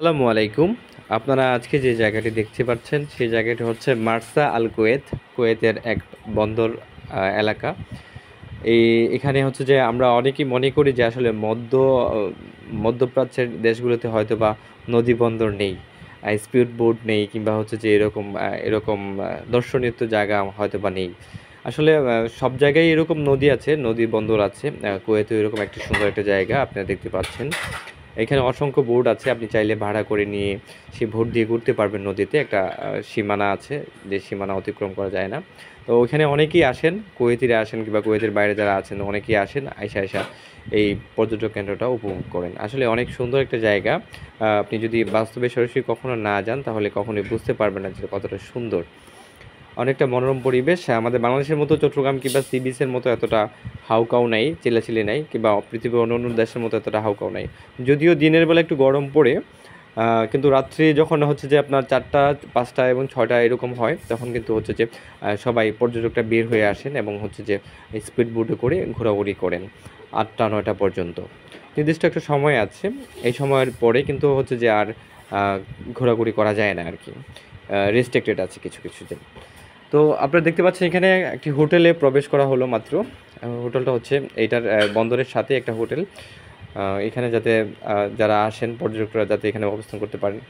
আসসালামু আলাইকুম। আপনারা আজকে যে জায়গাটি দেখতে পাচ্ছেন, সেই জায়গাটি হচ্ছে মার্সা আল কুয়েত, কুয়েতের এক বন্দর এলাকা। এখানে হচ্ছে যে আমরা অনেকেই মনে করি যে আসলে মধ্যপ্রাচ্যের দেশগুলোতে হয়তোবা নদী বন্দর নেই, স্পিড বোট নেই কিংবা হচ্ছে যে এরকম দর্শনীয় জায়গা হয়তোবা নেই। আসলে সব জায়গায় এরকম নদী আছে, নদী বন্দর আছে। কুয়েতেও এরকম একটি সুন্দর একটা জায়গা আপনারা দেখতে পাচ্ছেন। এখানে অসংখ্য বোট আছে, আপনি চাইলে ভাড়া করে নিয়ে সেই বোট দিয়ে ঘুরতে পারবেন নদীতে। একটা সীমানা আছে, যে সীমানা অতিক্রম করা যায় না। তো ওইখানে অনেকেই আসেন, কুয়েতিরা আসেন কিংবা কুয়েতের বাইরে যারা আছেন অনেকেই আসেন, আইসা এই পর্যটক কেন্দ্রটা উপভোগ করেন। আসলে অনেক সুন্দর একটা জায়গা। আপনি যদি বাস্তবে সরাসরি কখনো না যান তাহলে কখনোই বুঝতে পারবেন না যে কতটা সুন্দর। অনেকটা মনোরম পরিবেশ। আমাদের বাংলাদেশের মতো চট্টগ্রাম কিংবা সি বিচের মতো এতটা হাউকাউ নাই, চিল্লাচিল্লি নাই, কিংবা পৃথিবীর অন্য দেশের মতো এতটা হাউকাউ নাই। যদিও দিনের বেলা একটু গরম পড়ে, কিন্তু রাত্রি যখন হচ্ছে যে আপনার ৪টা, ৫টা এবং ৬টা এরকম হয়, তখন কিন্তু হচ্ছে যে সবাই পর্যটকরা বের হয়ে আসেন এবং হচ্ছে যে স্পিড বোটে করে ঘোরাঘুরি করেন ৮টা ৯টা পর্যন্ত। নির্দিষ্ট একটা সময় আছে, এই সময়ের পরে কিন্তু হচ্ছে যে আর ঘোরাঘুরি করা যায় না আর কি। রেস্ট্রিক্টেড আছে কিছু কিছু দিন। তো আপনারা দেখতে পাচ্ছেন এখানে একটি হোটেলে প্রবেশ করা হলো মাত্র। হোটেলটা হচ্ছে এইটার বন্দরের সাথে একটা হোটেল। এখানে যাতে যারা আসেন পর্যটকরা যাতে এখানে অবস্থান করতে পারেন।